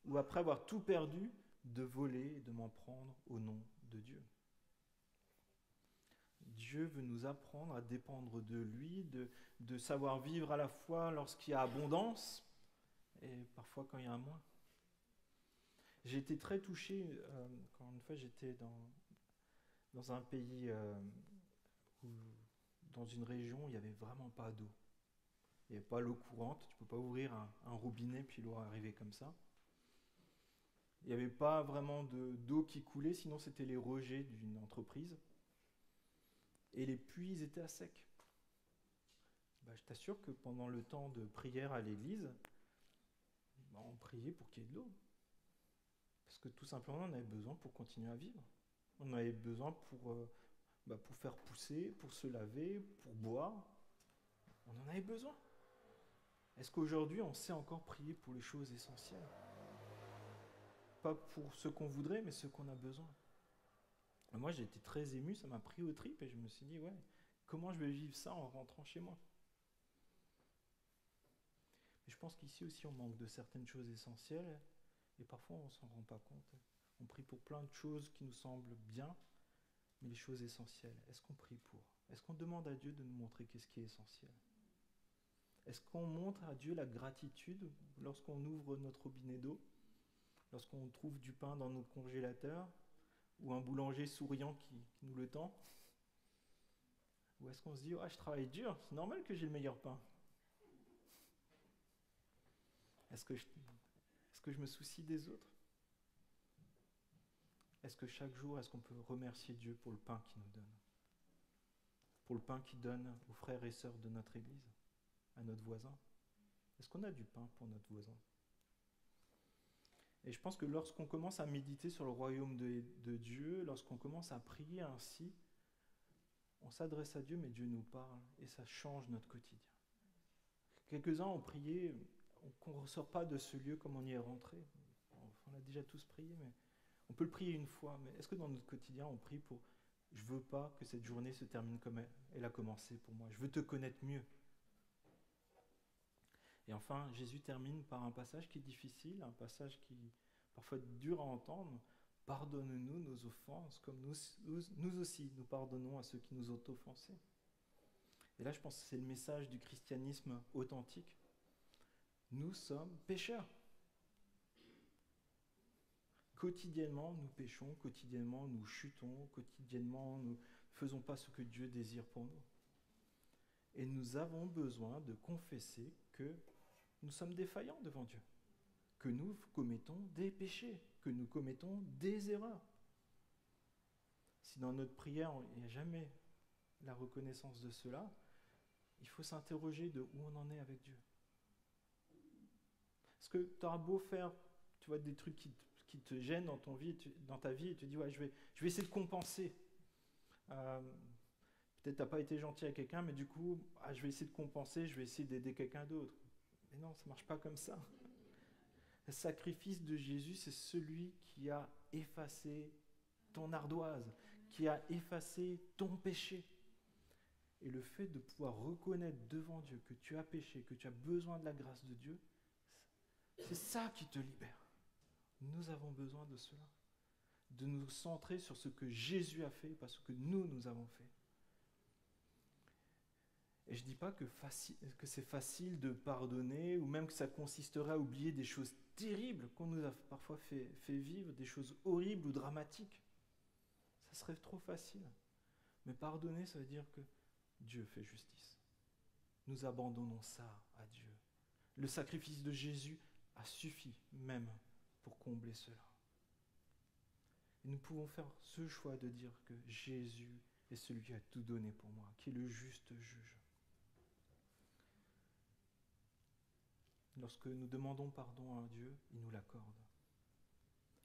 ou après avoir tout perdu, de voler et de m'en prendre au nom de Dieu. Dieu veut nous apprendre à dépendre de lui, de savoir vivre à la fois lorsqu'il y a abondance et parfois quand il y a un moins. J'ai été très touché quand une fois j'étais dans un pays, dans une région où il n'y avait vraiment pas d'eau. Il n'y avait pas l'eau courante, tu ne peux pas ouvrir un robinet puis l'eau arriver comme ça. Il n'y avait pas vraiment d'eau qui coulait, sinon c'était les rejets d'une entreprise. Et les puits étaient à sec. Je t'assure que pendant le temps de prière à l'église, on priait pour qu'il y ait de l'eau. Parce que tout simplement, on avait besoin pour continuer à vivre. On avait besoin pour faire pousser, pour se laver, pour boire. On en avait besoin. Est-ce qu'aujourd'hui, on sait encore prier pour les choses essentielles ? Pas pour ce qu'on voudrait, mais ce qu'on a besoin. Et moi, j'ai été très ému, ça m'a pris aux tripes et je me suis dit, ouais, comment je vais vivre ça en rentrant chez moi ? Mais je pense qu'ici aussi, on manque de certaines choses essentielles et parfois, on ne s'en rend pas compte. On prie pour plein de choses qui nous semblent bien, mais les choses essentielles, est-ce qu'on prie pour ? Est-ce qu'on demande à Dieu de nous montrer qu'est-ce qui est essentiel ? Est-ce qu'on montre à Dieu la gratitude lorsqu'on ouvre notre robinet d'eau, lorsqu'on trouve du pain dans notre congélateur, ou un boulanger souriant qui nous le tend ? Ou est-ce qu'on se dit, je travaille dur, c'est normal que j'ai le meilleur pain ? Est-ce que je me soucie des autres ? Est-ce que chaque jour, est-ce qu'on peut remercier Dieu pour le pain qu'il nous donne ? Pour le pain qu'il donne aux frères et sœurs de notre Église, à notre voisin ? Est-ce qu'on a du pain pour notre voisin ? Et je pense que lorsqu'on commence à méditer sur le royaume de Dieu, lorsqu'on commence à prier ainsi, on s'adresse à Dieu, mais Dieu nous parle et ça change notre quotidien. Quelques-uns ont prié, qu'on ne ressort pas de ce lieu comme on y est rentré. On a déjà tous prié, mais on peut le prier une fois. Mais est-ce que dans notre quotidien, on prie pour « Je ne veux pas que cette journée se termine comme elle a commencé pour moi. Je veux te connaître mieux. » Et enfin, Jésus termine par un passage qui est difficile, un passage qui parfois est dur à entendre. « Pardonne-nous nos offenses, comme nous aussi nous pardonnons à ceux qui nous ont offensés. » Et là, je pense que c'est le message du christianisme authentique. Nous sommes pécheurs. Quotidiennement, nous péchons, quotidiennement, nous chutons, quotidiennement, nous ne faisons pas ce que Dieu désire pour nous. Et nous avons besoin de confesser que nous sommes défaillants devant Dieu, que nous commettons des péchés, que nous commettons des erreurs. Si dans notre prière, il n'y a jamais la reconnaissance de cela, il faut s'interroger de où on en est avec Dieu. Parce que tu auras beau faire, tu vois, des trucs qui te gêne dans ta vie, et tu dis, ouais, je vais essayer de compenser. Peut-être tu n'as pas été gentil à quelqu'un, mais du coup, je vais essayer de compenser, je vais essayer d'aider quelqu'un d'autre. Mais non, ça ne marche pas comme ça. Le sacrifice de Jésus, c'est celui qui a effacé ton ardoise, qui a effacé ton péché. Et le fait de pouvoir reconnaître devant Dieu que tu as péché, que tu as besoin de la grâce de Dieu, c'est ça qui te libère. Nous avons besoin de cela, de nous centrer sur ce que Jésus a fait, pas ce que nous avons fait. Et je ne dis pas que c'est facile de pardonner, ou même que ça consisterait à oublier des choses terribles qu'on nous a parfois fait vivre, des choses horribles ou dramatiques. Ça serait trop facile. Mais pardonner, ça veut dire que Dieu fait justice. Nous abandonnons ça à Dieu. Le sacrifice de Jésus a suffi même pour combler cela. Et nous pouvons faire ce choix de dire que Jésus est celui qui a tout donné pour moi, qui est le juste juge. Lorsque nous demandons pardon à Dieu, il nous l'accorde.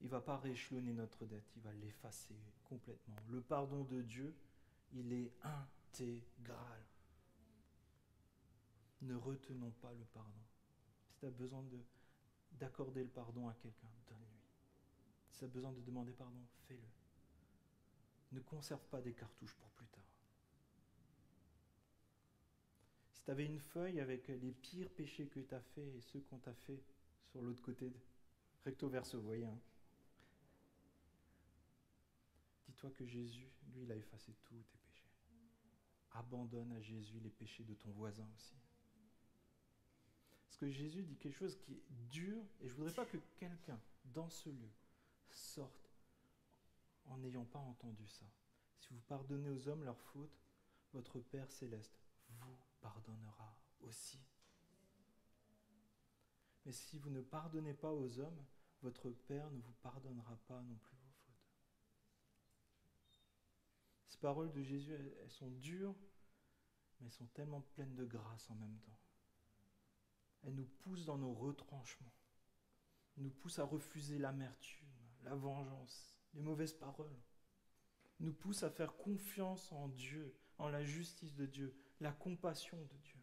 Il ne va pas rééchelonner notre dette, il va l'effacer complètement. Le pardon de Dieu, il est intégral. Ne retenons pas le pardon. Si tu as besoin d'accorder le pardon à quelqu'un, donne-lui. Si tu as besoin de demander pardon, fais-le. Ne conserve pas des cartouches pour plus tard. Si tu avais une feuille avec les pires péchés que tu as fait et ceux qu'on t'a fait sur l'autre côté, recto verso, vous voyez. Dis-toi que Jésus, lui, il a effacé tous tes péchés. Abandonne à Jésus les péchés de ton voisin aussi. Parce que Jésus dit quelque chose qui est dur, et je ne voudrais pas que quelqu'un dans ce lieu sorte en n'ayant pas entendu ça. Si vous pardonnez aux hommes leurs fautes, votre Père céleste vous pardonnera aussi. Mais si vous ne pardonnez pas aux hommes, votre Père ne vous pardonnera pas non plus vos fautes. Ces paroles de Jésus, elles sont dures, mais elles sont tellement pleines de grâce en même temps. Elles nous poussent dans nos retranchements. Elles nous poussent à refuser l'amertume, la vengeance, les mauvaises paroles. Elles nous poussent à faire confiance en Dieu, en la justice de Dieu, la compassion de Dieu.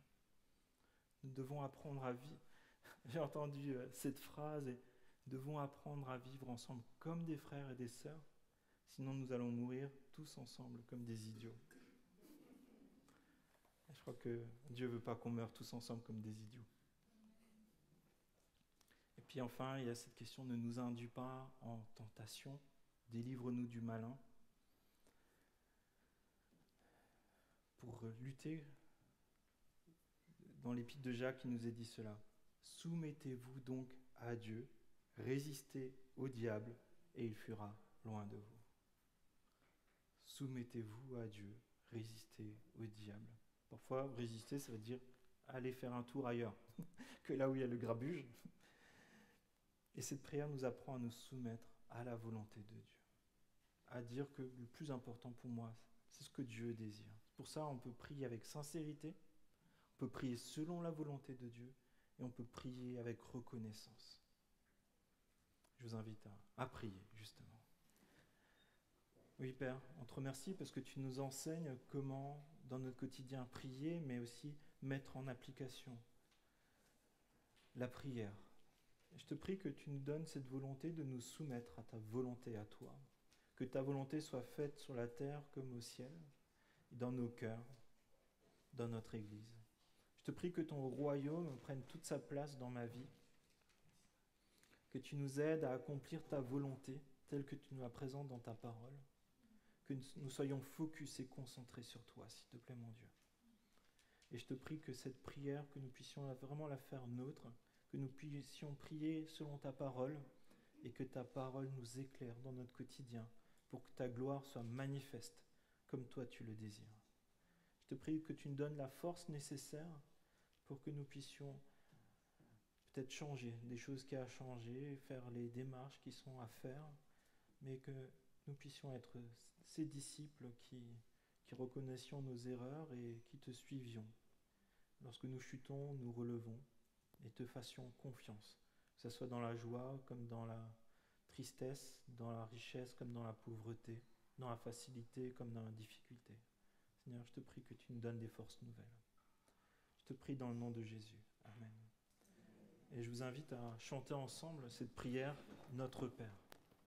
Nous devons apprendre à vivre. J'ai entendu cette phrase, et nous devons apprendre à vivre ensemble comme des frères et des sœurs, sinon nous allons mourir tous ensemble comme des idiots. Et je crois que Dieu ne veut pas qu'on meure tous ensemble comme des idiots. Et puis enfin, il y a cette question: ne nous induis pas en tentation, délivre-nous du malin. Pour lutter, dans l'épître de Jacques, il nous est dit cela: soumettez-vous donc à Dieu, résistez au diable et il fuira loin de vous. Soumettez-vous à Dieu, résistez au diable. Parfois, résister, ça veut dire aller faire un tour ailleurs que là où il y a le grabuge. Et cette prière nous apprend à nous soumettre à la volonté de Dieu, à dire que le plus important pour moi, c'est ce que Dieu désire. Pour ça, on peut prier avec sincérité, on peut prier selon la volonté de Dieu, et on peut prier avec reconnaissance. Je vous invite à prier, justement. Oui, Père, on te remercie parce que tu nous enseignes comment, dans notre quotidien, prier, mais aussi mettre en application la prière. Je te prie que tu nous donnes cette volonté de nous soumettre à ta volonté à toi, que ta volonté soit faite sur la terre comme au ciel, dans nos cœurs, dans notre Église. Je te prie que ton royaume prenne toute sa place dans ma vie, que tu nous aides à accomplir ta volonté telle que tu nous la présentes dans ta parole, que nous soyons focus et concentrés sur toi, s'il te plaît, mon Dieu. Et je te prie que cette prière, que nous puissions vraiment la faire nôtre, que nous puissions prier selon ta parole et que ta parole nous éclaire dans notre quotidien pour que ta gloire soit manifeste comme toi tu le désires. Je te prie que tu nous donnes la force nécessaire pour que nous puissions peut-être changer des choses qu'il y a à changer, faire les démarches qui sont à faire, mais que nous puissions être ces disciples qui reconnaissions nos erreurs et qui te suivions. Lorsque nous chutons, nous relevons et te fassions confiance, que ce soit dans la joie comme dans tristesse, dans la richesse comme dans la pauvreté, dans la facilité comme dans la difficulté. Seigneur, je te prie que tu nous donnes des forces nouvelles. Je te prie dans le nom de Jésus. Amen. Et je vous invite à chanter ensemble cette prière, Notre Père.